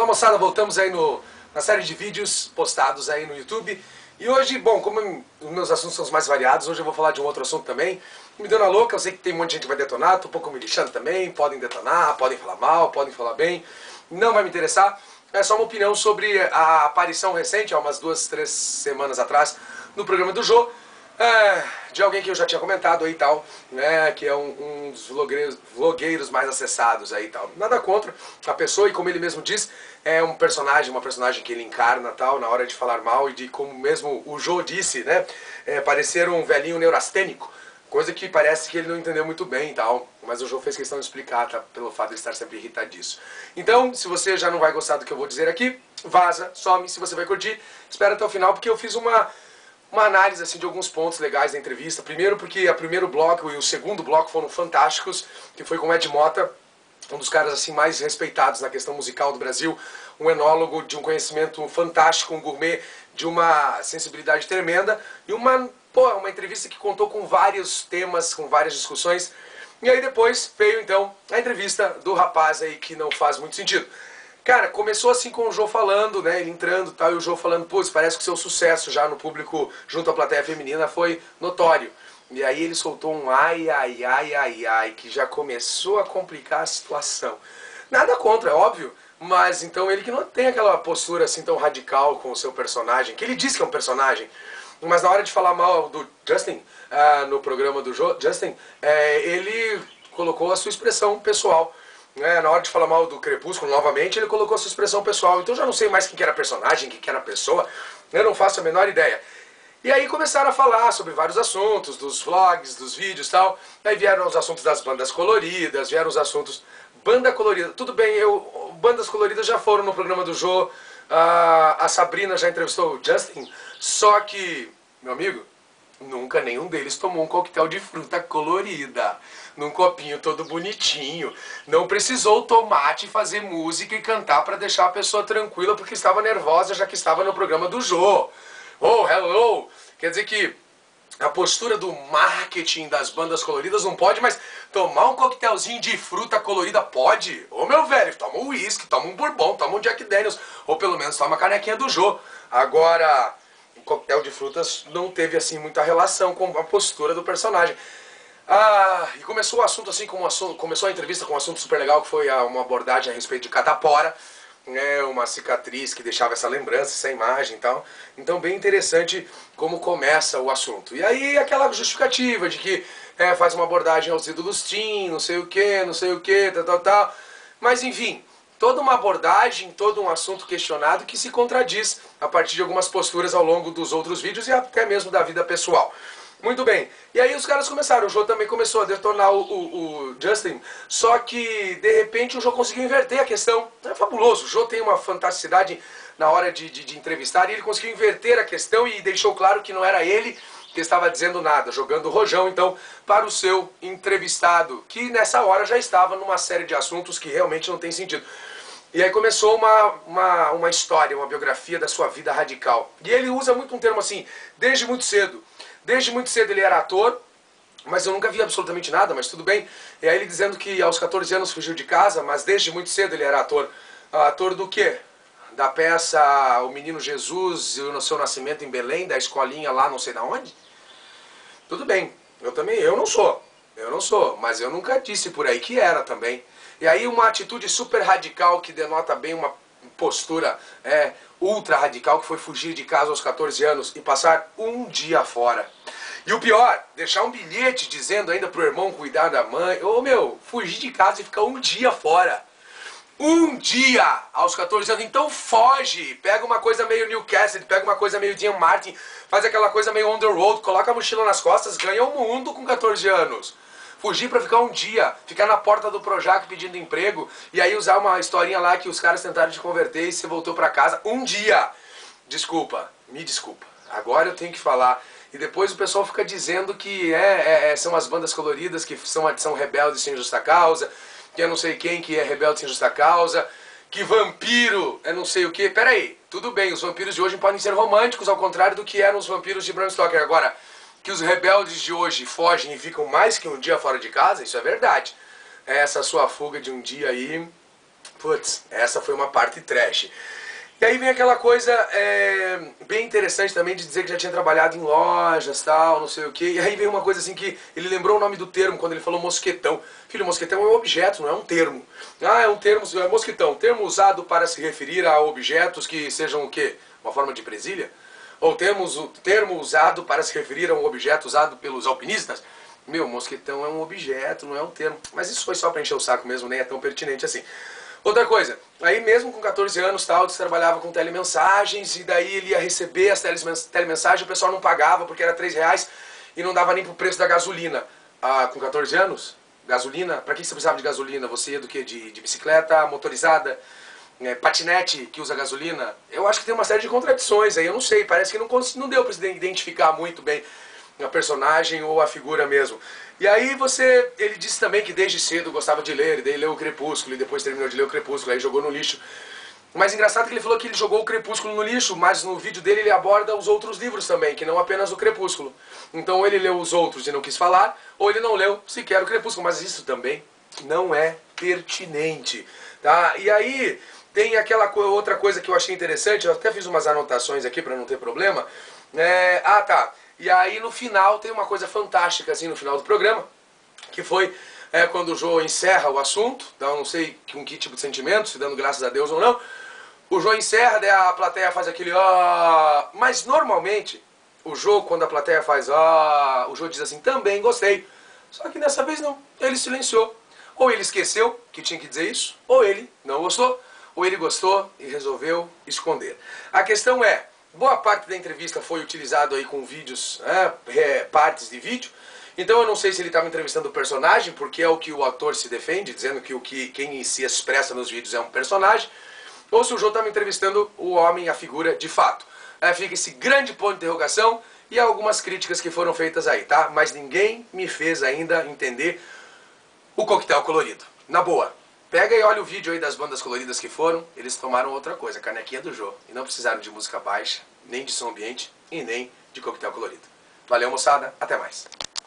Fala moçada, voltamos aí na série de vídeos postados aí no YouTube. E hoje, bom, como os meus assuntos são os mais variados, hoje eu vou falar de um outro assunto também. Me deu na louca, eu sei que tem um monte de gente que vai detonar, tô um pouco me lixando também, podem detonar, podem falar mal, podem falar bem, não vai me interessar. É só uma opinião sobre a aparição recente, há umas 2, 3 semanas atrás, no programa do Jô, de alguém que eu já tinha comentado aí e tal, né, que é um dos vlogueiros mais acessados aí e tal. Nada contra a pessoa, e como ele mesmo diz, é uma personagem que ele encarna tal, na hora de falar mal, e de como mesmo o Jô disse, né, parecer um velhinho neurastênico, coisa que parece que ele não entendeu muito bem e tal, mas o Jô fez questão de explicar, tá, pelo fato de estar sempre irritadiço. Então, se você já não vai gostar do que eu vou dizer aqui, vaza, some. Se você vai curtir, espera até o final, porque eu fiz uma análise assim, de alguns pontos legais da entrevista. Primeiro porque o primeiro bloco e o segundo bloco foram fantásticos, que foi com o Ed Mota, um dos caras assim mais respeitados na questão musical do Brasil, um enólogo de um conhecimento fantástico, um gourmet de uma sensibilidade tremenda, e uma entrevista que contou com vários temas, com várias discussões. E aí depois veio então a entrevista do rapaz aí que não faz muito sentido. Cara, começou assim com o Jô falando, né, ele entrando e tal, e o Jô falando, pô, parece que o seu sucesso já no público, junto à plateia feminina, foi notório. E aí ele soltou um ai, ai, ai, ai, ai, que já começou a complicar a situação. Nada contra, é óbvio, mas então ele que não tem aquela postura assim tão radical com o seu personagem, que ele diz que é um personagem, mas na hora de falar mal do Justin, no programa do Justin, ele colocou a sua expressão pessoal. Na hora de falar mal do Crepúsculo, novamente, ele colocou a sua expressão pessoal. Então eu já não sei mais quem que era personagem, quem que era pessoa, eu não faço a menor ideia. E aí começaram a falar sobre vários assuntos, dos vlogs, dos vídeos e tal. Aí vieram os assuntos das bandas coloridas, vieram os assuntos... Banda colorida, tudo bem, bandas coloridas já foram no programa do Jô, a Sabrina já entrevistou o Justin, só que, meu amigo, nunca nenhum deles tomou um coquetel de fruta colorida, num copinho todo bonitinho. Não precisou tomate fazer música e cantar para deixar a pessoa tranquila porque estava nervosa, já que estava no programa do Jô. Oh, hello! Quer dizer que a postura do marketing das bandas coloridas não pode, mas tomar um coquetelzinho de fruta colorida pode? Ô meu velho, toma um uísque, toma um bourbon, toma um Jack Daniels, ou pelo menos toma a canequinha do Jô. Agora, o coquetel de frutas não teve assim muita relação com a postura do personagem. E começou o assunto assim, começou a entrevista com um assunto super legal, que foi uma abordagem a respeito de catapora, né, uma cicatriz que deixava essa lembrança, essa imagem e tal. Então bem interessante como começa o assunto. E aí aquela justificativa de que faz uma abordagem aos ídolos teen, não sei o que, tal. Mas enfim, toda uma abordagem, todo um assunto questionado que se contradiz a partir de algumas posturas ao longo dos outros vídeos e até mesmo da vida pessoal. Muito bem, e aí os caras começaram, o Jô também começou a detonar o Justin, só que de repente o Jô conseguiu inverter a questão. É fabuloso, o Jô tem uma fantasticidade na hora de entrevistar, e ele conseguiu inverter a questão e deixou claro que não era ele que estava dizendo nada, jogando o rojão então para o seu entrevistado, que nessa hora já estava numa série de assuntos que realmente não tem sentido. E aí começou uma história, uma biografia da sua vida radical. E ele usa muito um termo assim, desde muito cedo. Desde muito cedo ele era ator, mas eu nunca vi absolutamente nada, mas tudo bem. E aí ele dizendo que aos 14 anos fugiu de casa, mas desde muito cedo ele era ator. Ator do quê? Da peça O Menino Jesus e o Seu Nascimento em Belém, da escolinha lá não sei da onde? Tudo bem, eu não sou, mas eu nunca disse por aí que era também. E aí uma atitude super radical que denota bem uma postura ultra radical, que foi fugir de casa aos 14 anos e passar um dia fora. E o pior, deixar um bilhete dizendo ainda pro irmão cuidar da mãe. Fugir de casa e ficar um dia fora. Um dia aos 14 anos, então foge, pega uma coisa meio Newcastle, pega uma coisa meio Dean Martin, faz aquela coisa meio on the road, coloca a mochila nas costas, ganha o mundo com 14 anos. Fugir pra ficar um dia, ficar na porta do Projac pedindo emprego, e aí usar uma historinha lá que os caras tentaram te converter e você voltou pra casa um dia. Desculpa, me desculpa, agora eu tenho que falar. E depois o pessoal fica dizendo que são as bandas coloridas que são rebeldes sem justa causa, que é não sei quem que é rebelde sem justa causa, que vampiro é não sei o que. Pera aí, tudo bem, os vampiros de hoje podem ser românticos, ao contrário do que eram os vampiros de Bram Stoker. Agora, que os rebeldes de hoje fogem e ficam mais que um dia fora de casa, isso é verdade. Essa sua fuga de um dia aí Putz, essa foi uma parte trash. E aí vem aquela coisa bem interessante também de dizer que já tinha trabalhado em lojas, tal, não sei o que. E aí vem uma coisa assim que ele lembrou o nome do termo quando ele falou mosquetão. Filho, mosquetão é um objeto, não é um termo. Ah, é um termo, é mosquetão. Termo usado para se referir a objetos que sejam o quê? Uma forma de presilha? Ou termo usado para se referir a um objeto usado pelos alpinistas? Meu, mosquetão é um objeto, não é um termo. Mas isso foi só para encher o saco mesmo, nem é tão pertinente assim. Outra coisa, aí mesmo com 14 anos, tal, você trabalhava com telemensagens e daí ele ia receber as telemensagens, o pessoal não pagava porque era R$3 e não dava nem pro preço da gasolina. Ah, com 14 anos, gasolina, pra que você precisava de gasolina? Você ia do que? De bicicleta motorizada, patinete que usa gasolina? Eu acho que tem uma série de contradições aí, eu não sei, parece que não deu pra se identificar muito bem a personagem ou a figura mesmo. E aí ele disse também que desde cedo gostava de ler, e daí leu o Crepúsculo, e depois terminou de ler o Crepúsculo, aí jogou no lixo. Mas engraçado que ele falou que ele jogou o Crepúsculo no lixo, mas no vídeo dele ele aborda os outros livros também, que não apenas o Crepúsculo. Então ou ele leu os outros e não quis falar, ou ele não leu sequer o Crepúsculo, mas isso também não é pertinente, tá? E aí tem aquela outra coisa que eu achei interessante, eu até fiz umas anotações aqui para não ter problema. Ah, tá. E aí no final tem uma coisa fantástica assim no final do programa, que foi quando o Jô encerra o assunto, então não sei com que tipo de sentimento, se dando graças a Deus ou não. O Jô encerra, daí a plateia faz aquele mas normalmente o Jô, quando a plateia faz o Jô diz assim, também gostei. Só que dessa vez não, ele silenciou. Ou ele esqueceu que tinha que dizer isso, ou ele não gostou, ou ele gostou e resolveu esconder. A questão é, boa parte da entrevista foi utilizado aí com vídeos, partes de vídeo. Então eu não sei se ele estava entrevistando o personagem, porque é o que o ator se defende, dizendo que quem se expressa nos vídeos é um personagem, ou se o Jô estava entrevistando o homem, a figura, de fato. Fica esse grande ponto de interrogação e algumas críticas que foram feitas aí, tá? Mas ninguém me fez ainda entender o coquetel colorido. Na boa. Pega e olha o vídeo aí das bandas coloridas que foram, eles tomaram outra coisa, canequinha do Jô. E não precisaram de música baixa, nem de som ambiente e nem de coquetel colorido. Valeu, moçada, até mais.